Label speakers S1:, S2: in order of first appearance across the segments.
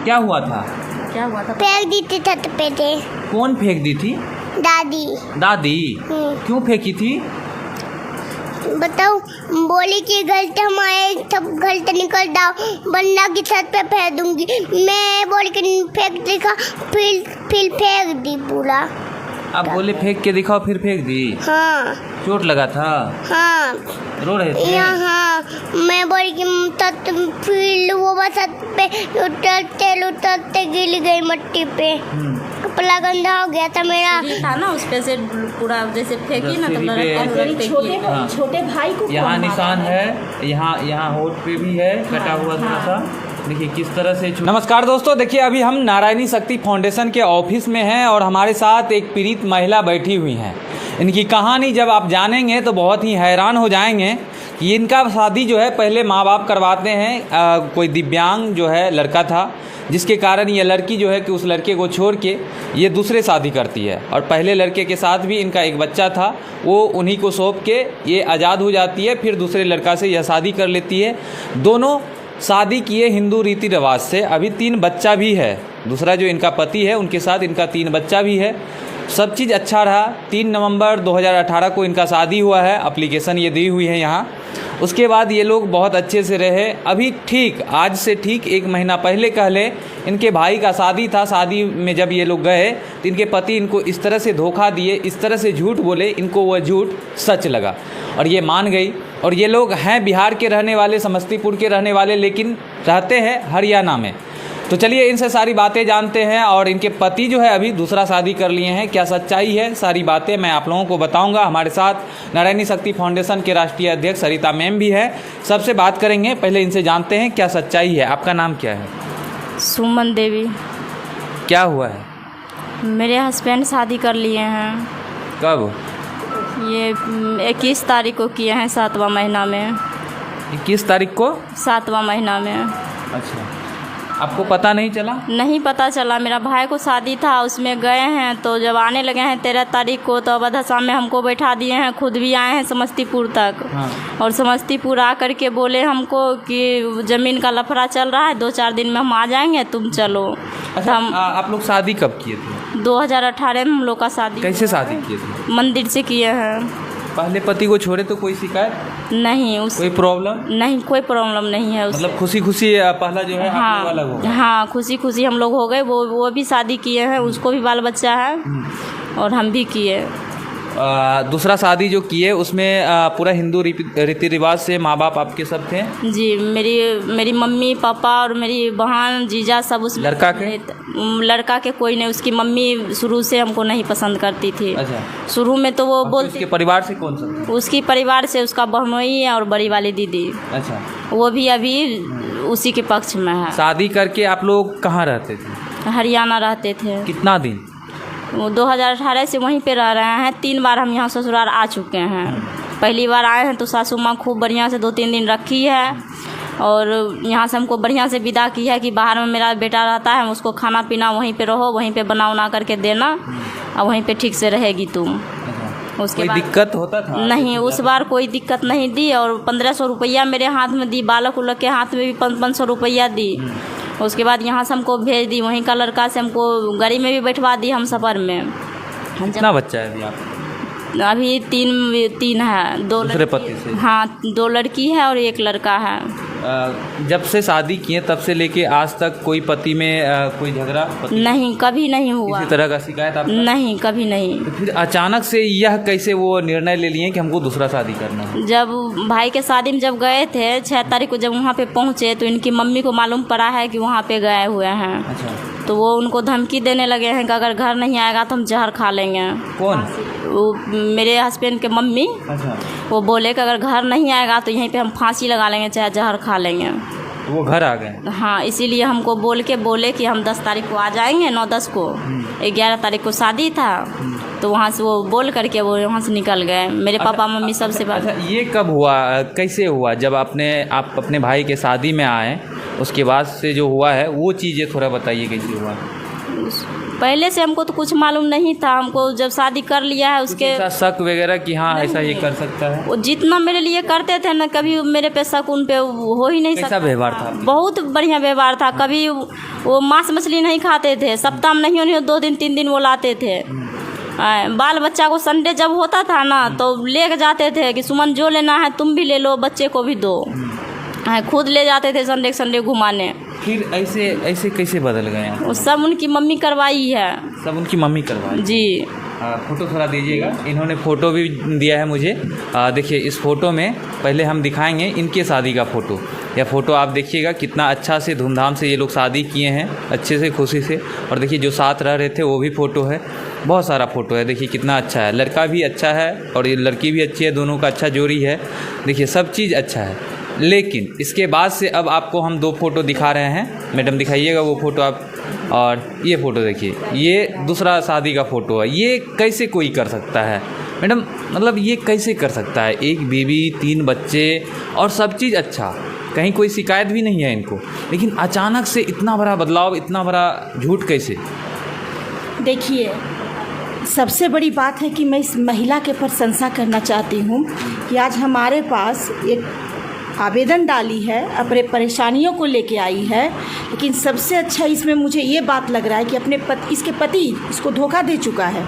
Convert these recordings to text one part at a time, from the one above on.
S1: क्या हुआ था?
S2: फेंक दी थी छत पे थे।
S1: कौन फेंक दी थी?
S2: दादी।
S1: दादी? क्यों फेंकी थी?
S2: बताओ, बोली कि घर से हमारे सब घर से निकल जाओ वरना की छत पे फेंक दूंगी। मैं बोल के फेंक दिखा, फिर फेंक दी पूरा।
S1: आप बोले फेंक के दिखाओ, फिर फेंक दी?
S2: हाँ।
S1: चोट लगा था?
S2: हाँ।
S1: रो रहे थे?
S2: हाँ, मैं बोली कि फिर वो छत पे उतरते गिर गई मट्टी पे, कपड़ा गंदा हो गया था मेरा।
S3: था ना उस पे से पूरा जैसे फेंकी ना तो
S4: छोटे भाई को
S1: यहाँ निशान है, यहाँ होठ पे भी है कटा हुआ थोड़ा सा। देखिए किस तरह से। नमस्कार दोस्तों, देखिए अभी हम नारायणी शक्ति फाउंडेशन के ऑफिस में हैं और हमारे साथ एक पीड़ित महिला बैठी हुई हैं। इनकी कहानी जब आप जानेंगे तो बहुत ही हैरान हो जाएंगे कि इनका शादी जो है पहले माँ बाप करवाते हैं। कोई दिव्यांग जो है लड़का था, जिसके कारण ये लड़की जो है कि उस लड़के को छोड़ के ये दूसरे शादी करती है और पहले लड़के के साथ भी इनका एक बच्चा था, वो उन्हीं को सौंप के ये आज़ाद हो जाती है। फिर दूसरे लड़का से यह शादी कर लेती है। दोनों शादी किए हिंदू रीति रिवाज से। अभी 3 बच्चा भी है। दूसरा जो इनका पति है उनके साथ इनका 3 बच्चा भी है। सब चीज़ अच्छा रहा। 3 नवंबर 2018 को इनका शादी हुआ है। एप्लीकेशन ये दी हुई है यहाँ। उसके बाद ये लोग बहुत अच्छे से रहे। अभी ठीक आज से ठीक 1 महीना पहले कहले इनके भाई का शादी था। शादी में जब ये लोग गए तो इनके पति इनको इस तरह से धोखा दिए, इस तरह से झूठ बोले, इनको वह झूठ सच लगा और ये मान गई। और ये लोग हैं बिहार के रहने वाले, समस्तीपुर के रहने वाले, लेकिन रहते हैं हरियाणा में। तो चलिए इनसे सारी बातें जानते हैं। और इनके पति जो है अभी दूसरा शादी कर लिए हैं, क्या सच्चाई है, सारी बातें मैं आप लोगों को बताऊंगा। हमारे साथ नारायणी शक्ति फाउंडेशन के राष्ट्रीय अध्यक्ष सरिता मैम भी है, सबसे बात करेंगे। पहले इनसे जानते हैं क्या सच्चाई है। आपका नाम क्या है?
S3: सुमन देवी।
S1: क्या हुआ है?
S3: मेरे हस्बैंड शादी कर लिए हैं।
S1: कब?
S3: ये 21 तारीख को किए हैं, 7वां महीना में।
S1: 21 तारीख को?
S3: 7वां महीना में।
S1: अच्छा, आपको पता नहीं चला?
S3: नहीं पता चला। मेरा भाई को शादी था, उसमें गए हैं तो जब आने लगे हैं 13 तारीख को तो अवध शाम में हमको बैठा दिए हैं। खुद भी आए हैं समस्तीपुर तक।
S1: हाँ।
S3: और समस्तीपुर आकर के बोले हमको कि ज़मीन का लफड़ा चल रहा है, 2-4 दिन में हम आ जाएंगे, तुम चलो।
S1: अच्छा, आप लोग शादी कब किए थे?
S3: 2018 में हम लोग का शादी।
S1: कैसे शादी किए थे?
S3: मंदिर से किए हैं।
S1: पहले पति को छोड़े तो कोई शिकायत
S3: नहीं?
S1: कोई प्रॉब्लम
S3: नहीं, कोई प्रॉब्लम नहीं है।
S1: मतलब खुशी खुशी पहला जो है
S3: हाँ,
S1: आप लोग अलग हो गए?
S3: हाँ, खुशी खुशी हम लोग हो गए। वो भी शादी किए हैं, उसको भी बाल बच्चा है और हम भी किए।
S1: दूसरा शादी जो किए उसमें पूरा हिंदू रीति रिवाज से माँ बाप आपके सब थे?
S3: जी, मेरी मम्मी पापा और मेरी बहन जीजा सब उस लड़का के कोई नहीं। उसकी मम्मी शुरू से हमको नहीं पसंद करती थी।
S1: अच्छा।
S3: शुरू में तो वो बोलती।
S1: उसके परिवार से कौन सा?
S3: उसकी परिवार से उसका बहनोई है और बड़ी वाली दीदी।
S1: अच्छा।
S3: वो भी अभी उसी के पक्ष में है।
S1: शादी करके आप लोग कहाँ रहते थे?
S3: हरियाणा रहते थे।
S1: कितना दिन?
S3: 2018 से वहीं पे रह रहे हैं। 3 बार हम यहाँ ससुराल आ चुके हैं। पहली बार आए हैं तो सासू माँ खूब बढ़िया से 2-3 दिन रखी है और यहाँ से हमको बढ़िया से विदा की है कि बाहर में मेरा बेटा रहता है, उसको खाना पीना वहीं पे रहो, वहीं पे बना करके देना और वहीं पे ठीक से रहेगी तुम। उसके बाद
S1: दिक्कत होता था?
S3: नहीं, उस बार कोई दिक्कत नहीं दी। और 1500 रुपया मेरे हाथ में दी, बालक उलक के हाथ में भी 500 रुपया दी। उसके बाद यहाँ से हमको भेज दी। वहीं का लड़का से हमको गाड़ी में भी बैठवा दी हम सफ़र में।
S1: कितना बच्चा है अभी आप?
S3: अभी 3 है। 2
S1: दूसरे पति से?
S3: हाँ, 2 लड़की है और 1 लड़का है।
S1: जब से शादी किए तब से लेके आज तक कोई पति में कोई झगड़ा?
S3: नहीं, कभी नहीं हुआ।
S1: किसी तरह का शिकायत आपका?
S3: नहीं, कभी नहीं।
S1: तो फिर अचानक से यह कैसे वो निर्णय ले लिए कि हमको दूसरा शादी करना है?
S3: जब भाई के शादी में जब गए थे 6 तारीख को, जब वहाँ पे पहुँचे तो इनकी मम्मी को मालूम पड़ा है कि वहाँ पे गए हुए हैं।
S1: अच्छा।
S3: तो वो उनको धमकी देने लगे हैं कि अगर घर नहीं आएगा तो हम जहर खा लेंगे।
S1: कौन?
S3: वो मेरे हस्बैंड के मम्मी।
S1: अच्छा।
S3: वो बोले कि अगर घर नहीं आएगा तो यहीं पे हम फांसी लगा लेंगे, चाहे जहर खा लेंगे।
S1: तो वो घर आ गए?
S3: हाँ, इसीलिए हमको बोले कि हम 10 तारीख को आ जाएंगे, 9-10 को। 11 तारीख को शादी था तो वहाँ से वो बोल करके वो वहाँ से निकल गए। मेरे पापा मम्मी सबसे बात।
S1: अच्छा, ये कब हुआ, कैसे हुआ? जब आप अपने भाई के शादी में आए उसके बाद से जो हुआ है वो चीज़ें थोड़ा बताइए कैसे हुआ?
S3: पहले से हमको तो कुछ मालूम नहीं था। हमको जब शादी कर लिया है उसके
S1: ऐसा शक वगैरह कि हाँ ऐसा ये कर सकता है?
S3: वो जितना मेरे लिए करते थे ना, कभी मेरे पे शक उन पे हो ही नहीं सकता।
S1: कैसा व्यवहार था?
S3: बहुत बढ़िया व्यवहार था। कभी वो मांस मछली नहीं खाते थे, सप्ताह में नहीं होनी 2 दिन 3 दिन वो लाते थे। बाल बच्चा को संडे जब होता था ना तो ले के जाते थे कि सुमन जो लेना है तुम भी ले लो, बच्चे को भी दो। खुद ले जाते थे संडे घुमाने।
S1: फिर ऐसे कैसे बदल गए आप?
S3: वो सब उनकी मम्मी करवाई है।
S1: सब उनकी मम्मी करवाई
S3: जी।
S1: फ़ोटो थोड़ा दीजिएगा। इन्होंने फ़ोटो भी दिया है मुझे। देखिए इस फ़ोटो में पहले हम दिखाएंगे इनके शादी का फ़ोटो। यह फ़ोटो आप देखिएगा कितना अच्छा से धूमधाम से ये लोग शादी किए हैं, अच्छे से खुशी से। और देखिए जो साथ रह रहे थे वो भी फ़ोटो है, बहुत सारा फ़ोटो है। देखिए कितना अच्छा है, लड़का भी अच्छा है और ये लड़की भी अच्छी है, दोनों का अच्छा जोड़ी है। देखिए सब चीज़ अच्छा है। लेकिन इसके बाद से अब आपको हम 2 फ़ोटो दिखा रहे हैं। मैडम दिखाइएगा वो फ़ोटो आप। और ये फ़ोटो देखिए, ये दूसरा शादी का फ़ोटो है। ये कैसे कोई कर सकता है मैडम? मतलब ये कैसे कर सकता है? एक बीवी, 3 बच्चे और सब चीज़ अच्छा, कहीं कोई शिकायत भी नहीं है इनको, लेकिन अचानक से इतना बड़ा बदलाव, इतना बड़ा झूठ कैसे?
S4: देखिए, सबसे बड़ी बात है कि मैं इस महिला के प्रशंसा करना चाहती हूँ कि आज हमारे पास एक आवेदन डाली है, अपने परेशानियों को लेके आई है। लेकिन सबसे अच्छा इसमें मुझे ये बात लग रहा है कि इसके पति इसको धोखा दे चुका है,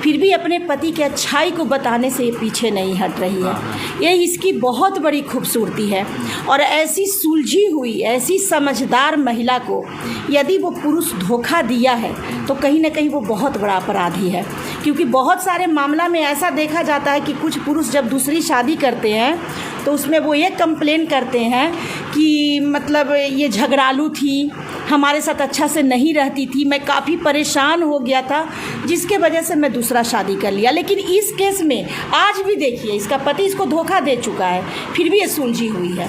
S4: फिर भी अपने पति के अच्छाई को बताने से ये पीछे नहीं हट रही है। ये इसकी बहुत बड़ी खूबसूरती है। और ऐसी सुलझी हुई, ऐसी समझदार महिला को यदि वो पुरुष धोखा दिया है तो कहीं ना कहीं वो बहुत बड़ा अपराधी है। क्योंकि बहुत सारे मामला में ऐसा देखा जाता है कि कुछ पुरुष जब दूसरी शादी करते हैं तो उसमें वो ये कंप्लेन करते हैं कि मतलब ये झगड़ालू थी, हमारे साथ अच्छा से नहीं रहती थी, मैं काफ़ी परेशान हो गया था जिसके वजह से मैं दूसरा शादी कर लिया। लेकिन इस केस में आज भी देखिए इसका पति इसको धोखा दे चुका है, फिर भी ये सुलझी हुई है।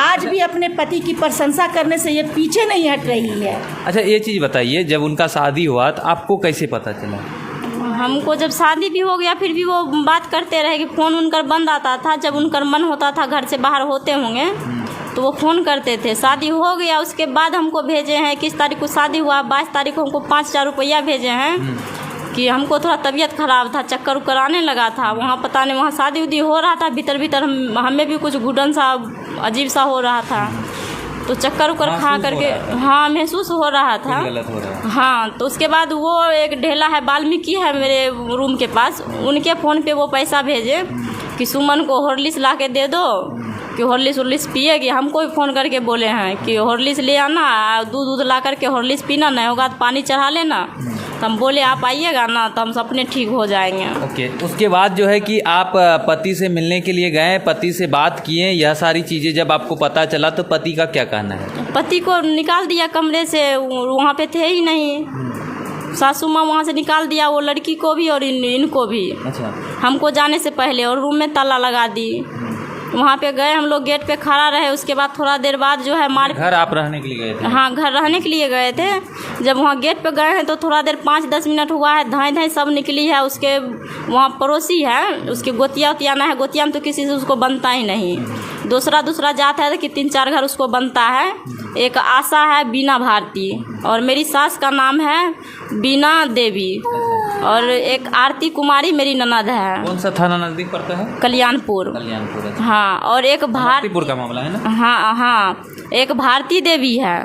S4: आज भी अपने पति की प्रशंसा करने से ये पीछे नहीं हट रही है।
S1: अच्छा ये चीज़ बताइए, जब उनका शादी हुआ तो आपको कैसे पता चला?
S3: हमको जब शादी भी हो गया फिर भी वो बात करते रहे कि फ़ोन उनका बंद आता था। जब उनका मन होता था, घर से बाहर होते होंगे तो वो फ़ोन करते थे। शादी हो गया उसके बाद हमको भेजे हैं, किस तारीख को शादी हुआ, 22 तारीख को हमको 5,000 रुपया भेजे हैं कि हमको थोड़ा तबीयत ख़राब था, चक्कर उक्कर आने लगा था। वहाँ पता नहीं, वहाँ शादी उदी हो रहा था, भीतर भीतर हमें भी कुछ घुटन सा अजीब सा हो रहा था, तो चक्कर उक्कर खा करके हाँ महसूस हो रहा था।
S1: गलत हो रहा है।
S3: हाँ, तो उसके बाद वो एक ढेला है, वाल्मीकि है मेरे रूम के पास, उनके फ़ोन पे वो पैसा भेजे कि सुमन को हॉर्लिक्स ला के दे दो कि हॉर्लिक्स पिएगी। हमको भी फ़ोन करके बोले हैं कि हॉर्लिक्स ले आना, दूध ला करके हॉर्लिक्स पीना, नहीं होगा तो पानी चढ़ा लेना। तो हम बोले आप आइएगा ना तो हम अपने ठीक हो जाएंगे।
S1: ओके। उसके बाद जो है कि आप पति से मिलने के लिए गए, पति से बात किए, यह सारी चीज़ें जब आपको पता चला तो पति का क्या कहना है?
S3: पति को निकाल दिया कमरे से, वहाँ पे थे ही नहीं। सासू माँ वहाँ से निकाल दिया, वो लड़की को भी और इनको भी।
S1: अच्छा।
S3: हमको जाने से पहले, और रूम में ताला लगा दी। वहाँ पे गए हम लोग, गेट पे खड़ा रहे। उसके बाद थोड़ा देर बाद जो है
S1: घर आप रहने के लिए गए थे?
S3: हाँ, घर रहने के लिए गए थे। जब वहाँ गेट पे गए हैं तो थोड़ा देर 5-10 मिनट हुआ है, धाई धाई सब निकली है। उसके वहाँ पड़ोसी है, उसके गोतिया उतिया ना है, गोतिया में तो किसी से उसको बनता ही नहीं। दूसरा जाता है कि 3-4 घर उसको बनता है। एक आशा है, बीना भारती, और मेरी सास का नाम है बीना देवी, और एक आरती कुमारी मेरी ननद है।
S1: कौन सा थाना नज़दीक पड़ता है?
S3: कल्याणपुर।
S1: कल्याणपुर।
S3: हाँ, और एक
S1: भारतीपुर का मामला है ना?
S3: हाँ, एक भारती देवी है।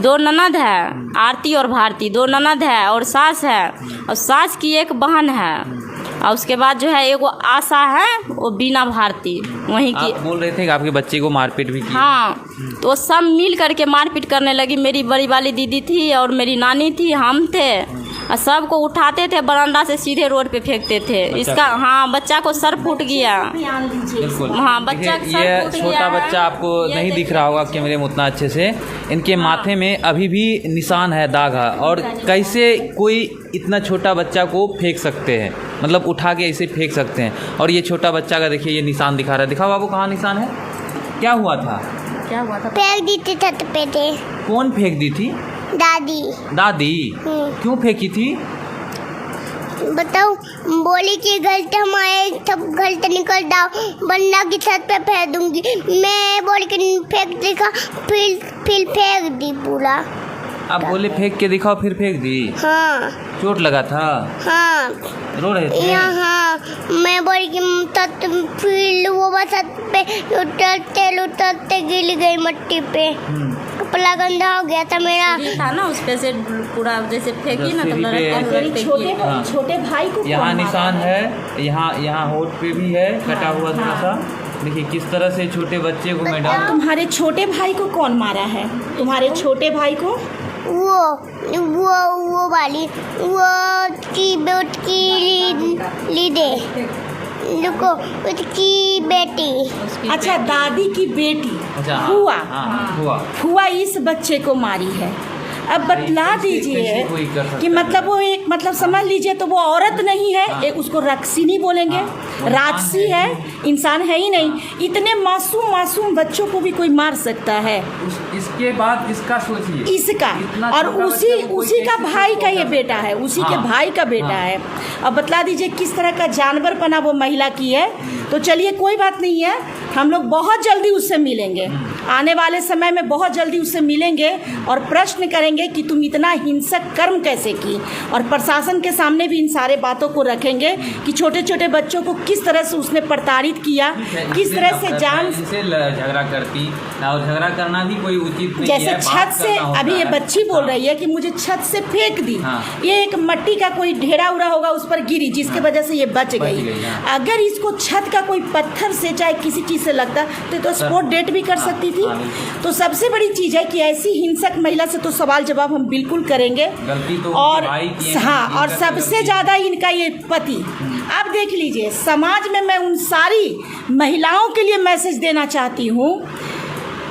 S3: 2 ननद है, आरती और भारती, 2 ननद है और सास है, और सास की एक बहन है। और उसके बाद जो है एगो आशा है, वो बीना भारती वहीं की।
S1: आप बोल रहे थे कि आपके बच्चे को मारपीट भी की?
S3: हाँ, तो सब मिल करके मारपीट करने लगी। मेरी बड़ी वाली दीदी थी और मेरी नानी थी, हम थे, और सबको उठाते थे बरामदा से सीधे रोड पे फेंकते थे। इसका हाँ, बच्चा को सर फूट गया।
S1: बिल्कुल।
S3: हाँ, बच्चा
S1: ये छोटा बच्चा आपको नहीं दिख रहा होगा कैमरे में उतना अच्छे से। इनके माथे में अभी भी निशान है, दाग है। और कैसे कोई इतना छोटा बच्चा को फेंक सकते हैं, मतलब उठा के ऐसे फेंक सकते हैं? और ये छोटा बच्चा का देखिए ये निशान दिखा रहा है। दिखाओ बाबू, कहाँ निशान है? क्या हुआ था?
S2: फेंक दी थी छत पे थे।
S1: कौन फेंक दी थी?
S2: दादी।
S1: दादी? क्यों फेंकी थी?
S2: बताओ, बोली कि घर से हमारे सब घर से निकल जाओ, वरना की छत पे फेंक दूंगी। मैं बोल के फेंक देखा, फिर फेंक दी पूरा।
S1: आप बोले फेंक के दिखाओ, फिर फेंक दी?
S2: हाँ
S1: चोट लगा था?
S2: हाँ
S1: रो रहे थे?
S2: यहाँ मैं बोली कि तत फिर वो बस पे उतरते गिर गई मट्टी पे, कपड़ा गंदा हो गया था मेरा।
S3: सीढ़ी था ना, उस पे से पूरा जैसे फेंकी ना तो
S1: सीढ़ी पे
S3: लड़का
S1: हाँ।
S4: छोटे भाई को
S1: यहाँ
S4: कौन
S1: निशान
S4: मारा
S1: है, यहाँ होठ पे भी है कटा हुआ थोड़ा सा। देखिए किस तरह से छोटे बच्चे को मैडम।
S4: तुम्हारे छोटे भाई को कौन मारा है? तुम्हारे छोटे भाई को
S2: वो वाली वो की बेट की लीदे रुको उसकी बेटी।
S3: उसकी
S4: अच्छा,
S3: बेटी।
S4: दादी की बेटी
S1: अच्छा
S4: हुआ हुआ इस बच्चे को मारी है। अब बतला दीजिए कि मतलब वो एक मतलब समझ लीजिए तो वो औरत नहीं है, एक उसको रक्सिनी बोलेंगे, राक्षसी है, इंसान है ही नहीं। इतने मासूम बच्चों को भी कोई मार सकता है।
S1: इसके बाद इसका सोचिए,
S4: इसका और उसी का भाई का ये बेटा है, उसी के भाई का बेटा है। अब बतला दीजिए किस तरह का जानवरपना वो महिला की है। तो चलिए कोई बात नहीं है, हम लोग बहुत जल्दी उससे मिलेंगे, आने वाले समय में बहुत जल्दी उससे मिलेंगे और प्रश्न करेंगे कि तुम इतना हिंसक कर्म कैसे की, और प्रशासन के सामने भी इन सारे बातों को रखेंगे कि छोटे छोटे बच्चों को किस तरह से उसने प्रताड़ित किया, किस तरह से जान
S1: से झगड़ा करती और झगड़ा करना भी कोई उचित नहीं
S4: जैसे
S1: है।
S4: छत से अभी ये बच्ची बोल रही है कि मुझे छत से फेंक दी, ये एक मट्टी का कोई ढेरा उड़ा होगा उस पर गिरी जिसके वजह से ये बच गई। अगर इसको छत का कोई पत्थर से चाहे किसी चीज़ से लगता तो स्पॉट डेट भी कर सकती थी। तो सबसे बड़ी चीज़ है कि ऐसी हिंसक महिला से तो सवाल जवाब हम बिल्कुल करेंगे। और हाँ, और सबसे ज़्यादा इनका ये पति। अब देख लीजिए, समाज में मैं उन सारी महिलाओं के लिए मैसेज देना चाहती हूँ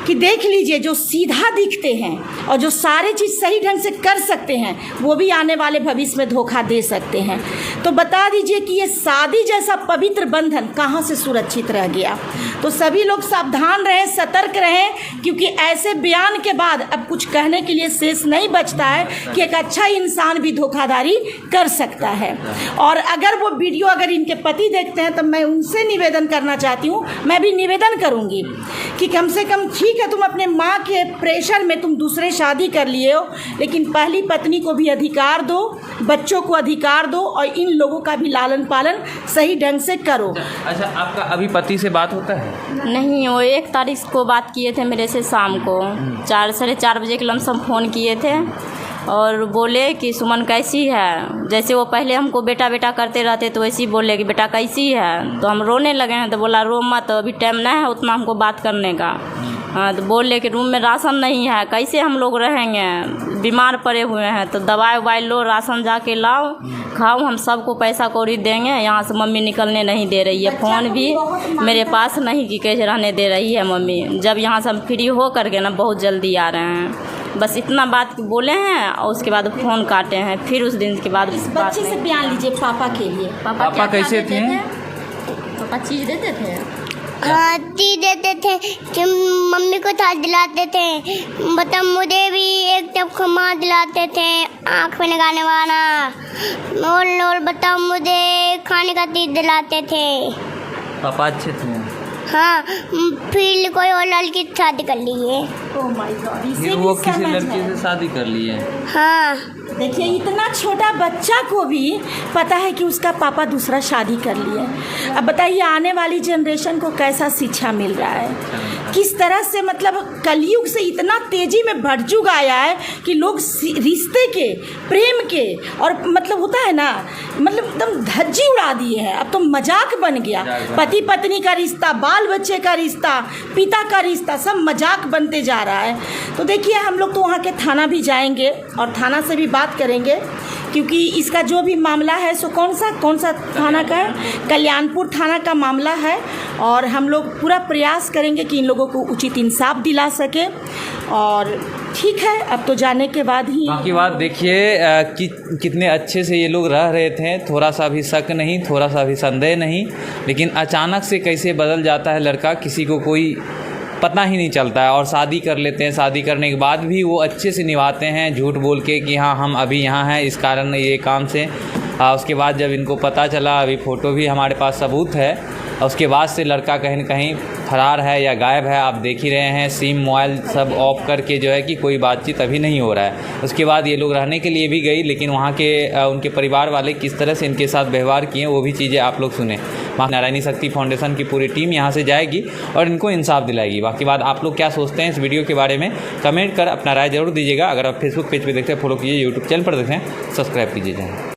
S4: कि देख लीजिए, जो सीधा दिखते हैं और जो सारे चीज़ सही ढंग से कर सकते हैं वो भी आने वाले भविष्य में धोखा दे सकते हैं। तो बता दीजिए कि ये शादी जैसा पवित्र बंधन कहाँ से सुरक्षित रह गया। तो सभी लोग सावधान रहें, सतर्क रहें, क्योंकि ऐसे बयान के बाद अब कुछ कहने के लिए शेष नहीं बचता है कि एक अच्छा इंसान भी धोखाधड़ी कर सकता है। और अगर वो वीडियो अगर इनके पति देखते हैं तो मैं उनसे निवेदन करना चाहती हूँ, मैं भी निवेदन करूँगी कि कम से कम ठीक है, तुम अपने माँ के प्रेशर में तुम दूसरे शादी कर लिए हो, लेकिन पहली पत्नी को भी अधिकार दो, बच्चों को अधिकार दो और इन लोगों का भी लालन पालन सही ढंग से करो।
S1: अच्छा, आपका अभी पति से बात होता है?
S3: नहीं, वो 1 तारीख को बात किए थे मेरे से शाम को 4-4:30 बजे के लमसम फ़ोन किए थे और बोले कि सुमन कैसी है। जैसे वो पहले हमको बेटा बेटा करते रहते तो वैसे ही बोले कि बेटा कैसी है। तो हम रोने लगे हैं, तो बोला रो मत, अभी टाइम नहीं है उतना हमको बात करने का। हाँ, तो बोले कि रूम में राशन नहीं है, कैसे हम लोग रहेंगे, बीमार पड़े हुए हैं, तो दवाई उवाई लो, राशन जाके लाओ, खाओ, हम सबको पैसा कौड़ी देंगे। यहाँ से मम्मी निकलने नहीं दे रही है, फ़ोन भी मेरे पास नहीं कि कैसे रहने दे रही है मम्मी। जब यहाँ से हम फ्री हो करके ना बहुत जल्दी आ रहे हैं, बस इतना बात बोले हैं और उसके बाद फ़ोन काटे हैं। फिर उस दिन के बाद
S4: इस बच्चे से बयान लीजिए पापा के लिए।
S1: पापा कैसे थे?
S3: पापा चीज़ देते थे,
S2: हाँ चीज देते थे कि मम्मी को था दिलाते थे, बता मुझे भी एक टप खमा दिलाते थे, आँख में लगाने वाला, और बताओ मुझे खाने का चीज दिलाते थे।
S1: पापा अच्छे थे?
S2: हाँ, फिर कोई और लड़की से शादी कर ली है।
S4: ओह माय गॉड, इसे
S1: फिर वो
S4: भी
S1: किसी
S4: समझ
S1: लड़की
S4: है।
S1: से शादी कर ली है?
S2: हाँ
S4: देखिए, इतना छोटा बच्चा को भी पता है कि उसका पापा दूसरा शादी कर लिया। अब बताइए आने वाली जनरेशन को कैसा शिक्षा मिल रहा है, किस तरह से मतलब कलयुग से इतना तेजी में बढ़जुग आया है कि लोग रिश्ते के, प्रेम के, और मतलब होता है ना, मतलब एकदम धज्जी उड़ा दिए हैं। अब तो मजाक बन गया, पति पत्नी का रिश्ता, बाल बच्चे का रिश्ता, पिता का रिश्ता, सब मजाक बनते जा रहा है। तो देखिए, हम लोग तो वहाँ के थाना भी जाएंगे और थाना से भी बात करेंगे, क्योंकि इसका जो भी मामला है सो कौन सा थाना का है, कल्याणपुर थाना का मामला है। और हम लोग पूरा प्रयास करेंगे कि इन लोगों को उचित इंसाफ दिला सके। और ठीक है, अब तो जाने के बाद ही
S1: बाकी बात देखिए कि कितने अच्छे से ये लोग रह रहे थे, थोड़ा सा भी शक नहीं, थोड़ा सा भी संदेह नहीं, लेकिन अचानक से कैसे बदल जाता है लड़का, किसी को कोई पता ही नहीं चलता है। और शादी कर लेते हैं, शादी करने के बाद भी वो अच्छे से निभाते हैं, झूठ बोल के कि हाँ हम अभी यहाँ हैं इस कारण ये काम से। उसके बाद जब इनको पता चला, अभी फ़ोटो भी हमारे पास सबूत है, और उसके बाद से लड़का कहीं न कहीं फरार है या गायब है। आप देख ही रहे हैं, सिम मोबाइल सब ऑफ करके जो है कि कोई बातचीत अभी नहीं हो रहा है। उसके बाद ये लोग रहने के लिए भी गई, लेकिन वहाँ के उनके परिवार वाले किस तरह से इनके साथ व्यवहार किए वो भी चीज़ें आप लोग सुने। नारायणी शक्ति फाउंडेशन की पूरी टीम यहाँ से जाएगी और इनको इंसाफ दिलाएगी। बाकी बात आप लोग क्या सोचते हैं इस वीडियो के बारे में कमेंट कर अपना राय जरूर दीजिएगा। अगर आप फेसबुक पेज पे देखते हैं फॉलो कीजिए, यूट्यूब चैनल पर देखें सब्सक्राइब कीजिए।